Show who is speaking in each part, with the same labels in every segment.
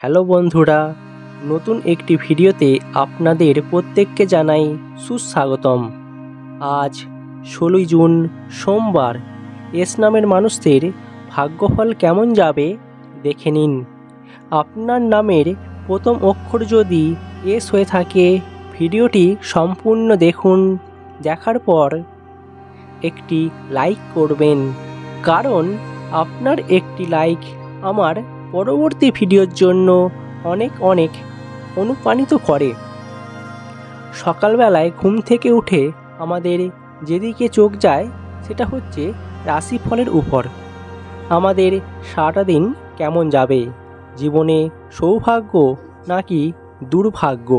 Speaker 1: Hello বন্ধুরা, নতুন একটি ভিডিওতে আপনাদের প্রত্যেককে জানাই সুস্বাগতম। আজ 16ই জুন সোমবার। এস নামের মানুষদের ভাগ্যফল কেমন যাবে দেখে নিন। আপনার নামের প্রথম অক্ষর যদি এস হয়ে থাকে, ভিডিওটি সম্পূর্ণ দেখুন। দেখার পর একটি লাইক করবেন, কারণ আপনার একটি লাইক আমার পরবর্তী ভিডিওর জন্য অনেক অনুপ্রাণিত করে। সকালবেলায় ঘুম থেকে উঠে আমাদের যেদিকে চোখ যায় সেটা হচ্ছে রাশিফলের উপর। আমাদের সারাটা দিন কেমন যাবে, জীবনে সৌভাগ্য নাকি দুর্ভাগ্য।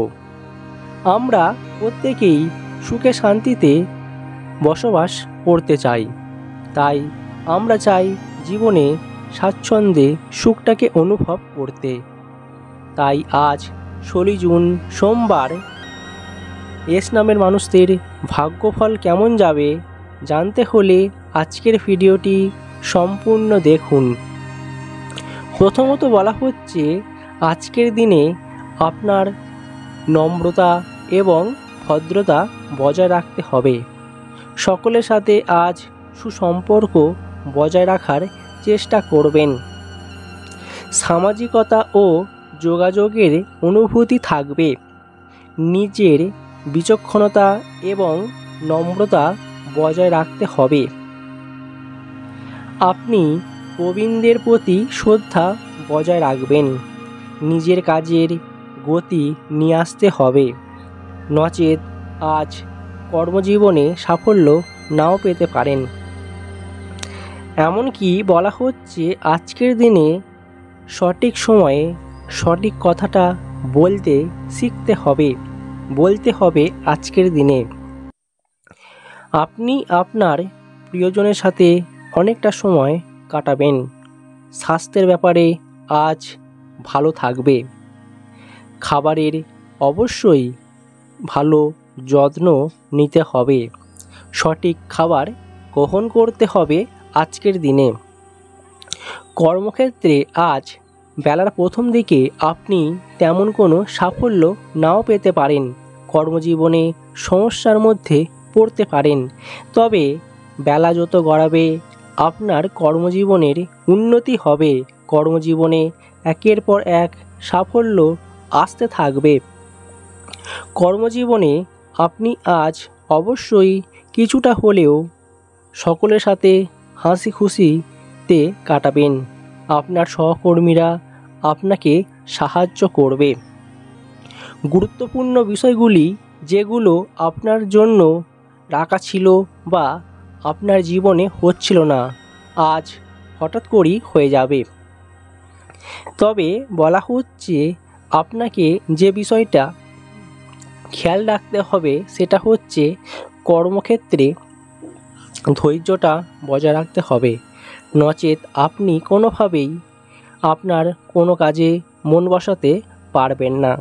Speaker 1: আমরা প্রত্যেকেই সুখে শান্তিতে বসবাস করতে চাই, তাই আমরা চাই জীবনে স্বাচ্ছন্দ্যে সুখটাকে অনুভব করতে। তাই আজ 16ই জুন সোমবার এস নামের মানুষদের ভাগ্যফল কেমন যাবে জানতে হলে আজকের ভিডিওটি সম্পূর্ণ দেখুন। প্রথমত বলা হচ্ছে, আজকের দিনে আপনার নম্রতা এবং ভদ্রতা বজায় রাখতে হবে। সকলের সাথে আজ সুসম্পর্ক বজায় রাখার চেষ্টা করবেন। সামাজিকতা ও যোগাযোগের অনুভূতি থাকবে। নিজের বিচক্ষণতা এবং নম্রতা বজায় রাখতে হবে। আপনি প্রবীণদের প্রতি শ্রদ্ধা বজায় রাখবেন। নিজের কাজের গতি নিয়ে আসতে হবে, নচেত আজ কর্মজীবনে সাফল্য নাও পেতে পারেন। এমনকি বলা হচ্ছে, আজকের দিনে সঠিক সময়ে সঠিক কথাটা বলতে হবে আজকের দিনে। আপনি আপনার প্রিয়জনের সাথে অনেকটা সময় কাটাবেন। স্বাস্থ্যের ব্যাপারে আজ ভালো থাকবে। খাবারের অবশ্যই ভালো যত্ন নিতে হবে। সঠিক খাবার গ্রহণ করতে হবে আজকের দিনে। কর্মক্ষেত্রে আজ বেলার প্রথম দিকে আপনি তেমন কোনো সাফল্য নাও পেতে পারেন। কর্মজীবনে সমস্যার মধ্যে পড়তে পারেন। তবে বেলা যত গড়াবে আপনার কর্মজীবনের উন্নতি হবে। কর্মজীবনে একের পর এক সাফল্য আসতে থাকবে। কর্মজীবনে আপনি আজ অবশ্যই কিছুটা হলেও সকলের সাথে হাসি খুশিতে কাটাবেন। আপনার সহকর্মীরা আপনাকে সাহায্য করবে। গুরুত্বপূর্ণ বিষয়গুলি যেগুলো আপনার জন্য রাখা ছিল বা আপনার জীবনে হচ্ছিল না, আজ হঠাৎ করেই হয়ে যাবে। তবে বলা হচ্ছে, আপনাকে যে বিষয়টা খেয়াল রাখতে হবে সেটা হচ্ছে কর্মক্ষেত্রে ধৈর্যটা বজায় রাখতে হবে, নচেত আপনি কোনোভাবেই আপনার কোনো কাজে মন বসাতে পারবেন না।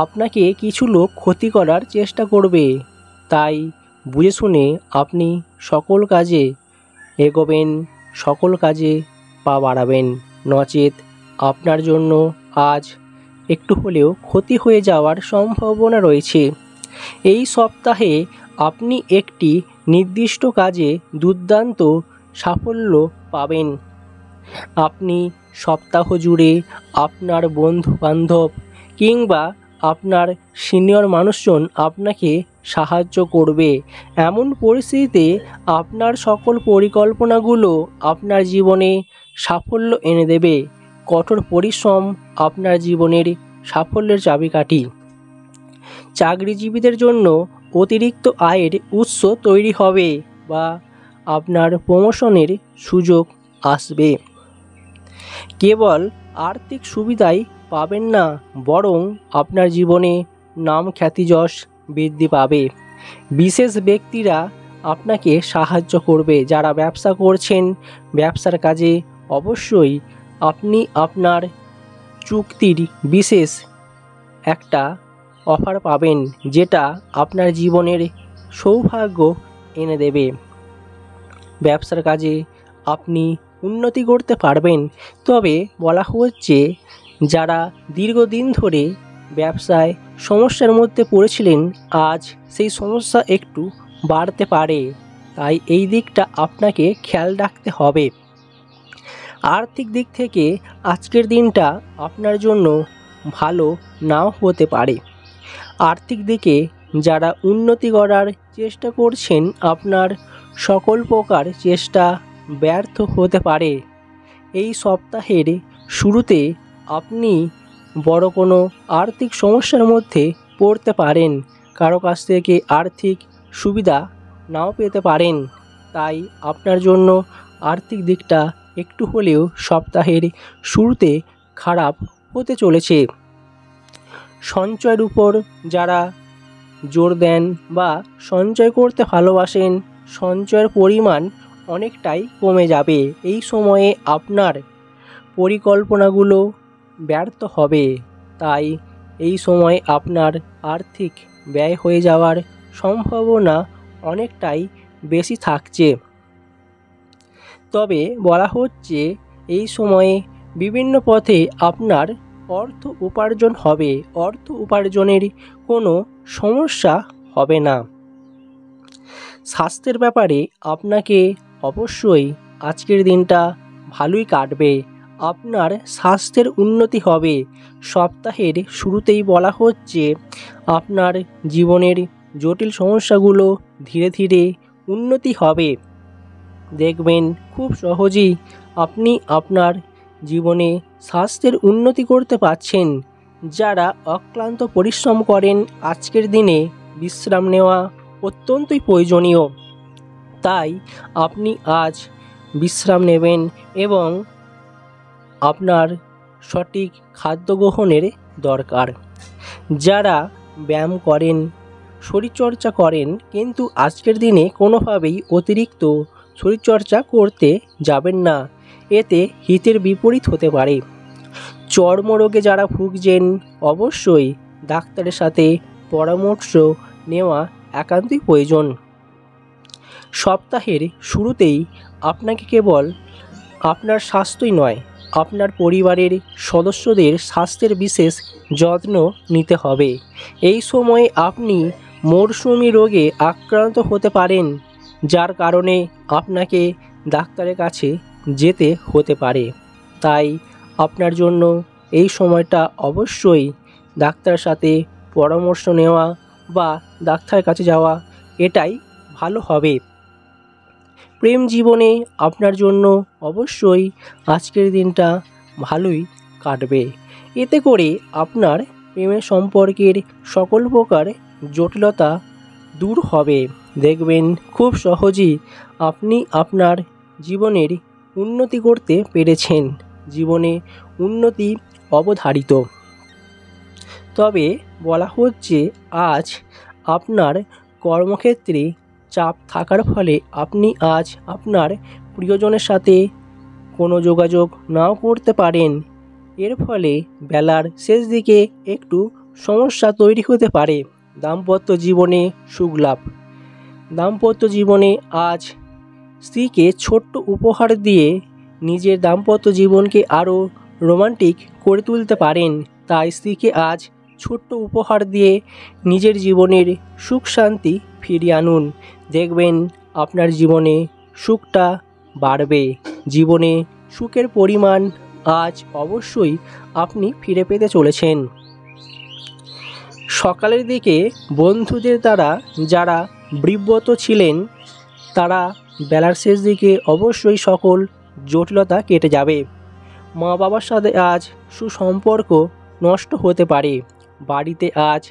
Speaker 1: আপনাকে কিছু লোক ক্ষতি করার চেষ্টা করবে, তাই বুঝে শুনে আপনি সকল কাজে এগোবেন, সকল কাজে পা বাড়াবেন, নচেত আপনার জন্য আজ একটু হলেও ক্ষতি হয়ে যাওয়ার সম্ভাবনা রয়েছে। এই সপ্তাহে আপনি একটি নির্দিষ্ট কাজে দুর্দান্ত সাফল্য পাবেন। আপনি সপ্তাহ জুড়ে আপনার বন্ধু বান্ধব কিংবা আপনার সিনিয়র মানুষজন আপনাকে সাহায্য করবে। এমন পরিস্থিতিতে আপনার সকল পরিকল্পনাগুলো আপনার জীবনে সাফল্য এনে দেবে। কঠোর পরিশ্রম আপনার জীবনের সাফল্যের চাবিকাঠি। চাকরিজীবীদের জন্য অতিরিক্ত আয়ের উৎস তৈরি হবে বা আপনার প্রমোশনের সুযোগ আসবে। কেবল আর্থিক সুবিধাই পাবেন না, বরং আপনার জীবনে নাম খ্যাতি যশ বৃদ্ধি পাবে। বিশেষ ব্যক্তিরা আপনাকে সাহায্য করবে। যারা ব্যবসা করছেন, ব্যবসার কাজে অবশ্যই আপনি আপনার চুক্তির বিশেষ একটা অফার পাবেন, যেটা আপনার জীবনের সৌভাগ্য এনে দেবে। ব্যবসার কাজে আপনি উন্নতি করতে পারবেন। তবে বলা হচ্ছে, যারা দীর্ঘদিন ধরে ব্যবসায় সমস্যার মধ্যে পড়েছিলেন, আজ সেই সমস্যা একটু বাড়তে পারে, তাই এই দিকটা আপনাকে খেয়াল রাখতে হবে। আর্থিক দিক থেকে আজকের দিনটা আপনার জন্য ভালো নাও হতে পারে। আর্থিক দিকে যারা উন্নতি করার চেষ্টা করছেন, আপনার সকল প্রকার চেষ্টা ব্যর্থ হতে পারে। এই সপ্তাহের শুরুতে আপনি বড় কোনো আর্থিক সমস্যার মধ্যে পড়তে পারেন, কারো কাছ থেকে আর্থিক সুবিধা নাও পেতে পারেন, তাই আপনার জন্য আর্থিক দিকটা একটু হলেও সপ্তাহের শুরুতে খারাপ হতে চলেছে। সঞ্চয়ের উপর যারা জোর দেন বা সঞ্চয় করতে ভালোবাসেন, সঞ্চয়ের পরিমাণ অনেকটাই কমে যাবে। এই সময়ে আপনার পরিকল্পনাগুলো ব্যর্থ হবে, তাই এই সময় আপনার আর্থিক ব্যয় হয়ে যাওয়ার সম্ভাবনা অনেকটাই বেশি থাকছে। তবে বলা হচ্ছে এই সময়ে বিভিন্ন পথে আপনার অর্থ উপার্জন হবে, অর্থ উপার্জনের কোনো সমস্যা হবে না। স্বাস্থ্যের ব্যাপারে আপনাকে অবশ্যই আজকের দিনটা ভালোই কাটবে, আপনার স্বাস্থ্যের উন্নতি হবে। সপ্তাহের শুরুতেই বলা হচ্ছে আপনার জীবনের জটিল সমস্যাগুলো ধীরে ধীরে উন্নতি হবে। দেখবেন খুব সহজেই আপনি আপনার জীবনে স্বাস্থ্যের উন্নতি করতে পারছেন। যারা অক্লান্ত পরিশ্রম করেন, আজকের দিনে বিশ্রাম নেওয়া অত্যন্তই প্রয়োজনীয়, তাই আপনি আজ বিশ্রাম নেবেন এবং আপনার সঠিক খাদ্য গ্রহণের দরকার। যারা ব্যায়াম করেন, শরীরচর্চা করেন, কিন্তু আজকের দিনে কোনোভাবেই অতিরিক্ত শরীরচর্চা করতে যাবেন না, এতে হিতের বিপরীত হতে পারে। চর্মরোগে যারা ভুগছেন, অবশ্যই ডাক্তারের সাথে পরামর্শ নেওয়া একান্তই প্রয়োজন। সপ্তাহের শুরুতেই আপনাকে কেবল আপনার স্বাস্থ্যই নয়, আপনার পরিবারের সদস্যদের স্বাস্থ্যের বিশেষ যত্ন নিতে হবে। এই সময়ে আপনি মরশুমি রোগে আক্রান্ত হতে পারেন, যার কারণে আপনাকে ডাক্তারের কাছে যেতে হতে পারে। তাই আপনার জন্য এই সময়টা অবশ্যই ডাক্তারের সাথে পরামর্শ নেওয়া বা ডাক্তারের কাছে যাওয়া এটাই ভালো হবে। প্রেম জীবনে আপনার জন্য অবশ্যই আজকের দিনটা ভালোই কাটবে। এতে করে আপনার প্রেমের সম্পর্কের সকল প্রকার জটিলতা দূর হবে। দেখবেন খুব সহজেই আপনি আপনার জীবনের উন্নতি করতে পেরেছেন, জীবনে উন্নতি অবধারিত। তবে বলা হচ্ছে আজ আপনার কর্মক্ষেত্রে চাপ থাকার ফলে আপনি আজ আপনার প্রিয়জনের সাথে কোনো যোগাযোগ নাও করতে পারেন। এর ফলে বেলার শেষ দিকে একটু সমস্যা তৈরি হতে পারে। দাম্পত্য জীবনে সুখ লাভ। দাম্পত্য জীবনে আজ স্ত্রীকে ছোট্ট উপহার দিয়ে নিজের দাম্পত্য জীবনকে আরও রোমান্টিক করে তুলতে পারেন। তাই স্ত্রীকে আজ ছোট্ট উপহার দিয়ে নিজের জীবনের সুখ শান্তি ফিরিয়ে আনুন। দেখবেন আপনার জীবনে সুখটা বাড়বে। জীবনে সুখের পরিমাণ আজ অবশ্যই আপনি ফিরে পেতে চলেছেন। সকালের দিকে বন্ধুদের দ্বারা যারা বিব্রত ছিলেন, তারা বেলার শেষ দিকে অবশ্যই সকল জটিলতা কেটে যাবে। মা বাবার সাথে আজ সুসম্পর্ক নষ্ট হতে পারে। বাড়িতে আজ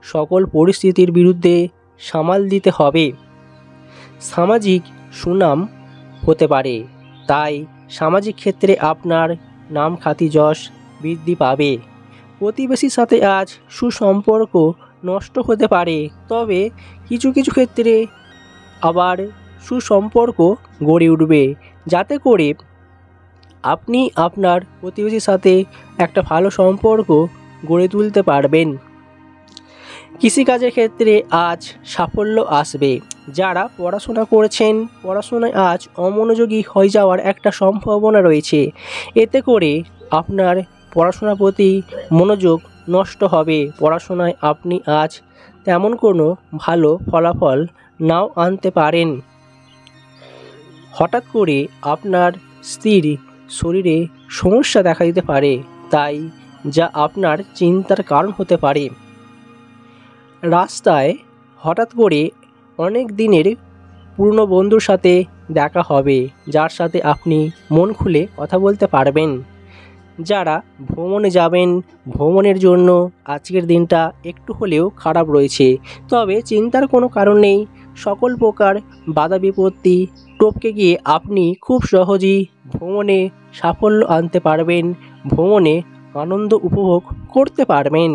Speaker 1: সকল পরিস্থিতির বিরুদ্ধে সামাল দিতে হবে। সামাজিক সুনাম হতে পারে, তাই সামাজিক ক্ষেত্রে আপনার নাম খ্যাতি যশ বৃদ্ধি পাবে। প্রতিবেশীর সাথে আজ সুসম্পর্ক নষ্ট হতে পারে, তবে কিছু কিছু ক্ষেত্রে আবার সুসম্পর্ক গড়ে উঠবে, যাতে করে আপনি আপনার প্রতিবেশীর সাথে একটা ভালো সম্পর্ক গড়ে তুলতে পারবেন। কৃষিকাজের ক্ষেত্রে আজ সাফল্য আসবে। যারা পড়াশোনা করছেন, পড়াশোনায় আজ অমনোযোগী হয়ে যাওয়ার একটা সম্ভাবনা রয়েছে। এতে করে আপনার পড়াশোনার প্রতি মনোযোগ নষ্ট হবে। পড়াশোনায় আপনি আজ তেমন কোনো ভালো ফলাফল নাও আনতে পারেন। হঠাৎ করে আপনার স্ত্রীর শরীরে সমস্যা দেখা দিতে পারে, তাই যা আপনার চিন্তার কারণ হতে পারে। রাস্তায় হঠাৎ করে অনেক দিনের পুরনো বন্ধুর সাথে দেখা হবে, যার সাথে আপনি মন খুলে কথা বলতে পারবেন। যারা ভ্রমণে যাবেন, ভ্রমণের জন্য আজকের দিনটা একটু হলেও খারাপ রয়েছে, তবে চিন্তার কোনো কারণ নেই। সকল প্রকার বাধা বিপত্তি টপকে গিয়ে আপনি খুব সহজেই ভ্রমণে সাফল্য আনতে পারবেন, ভ্রমণে আনন্দ উপভোগ করতে পারবেন।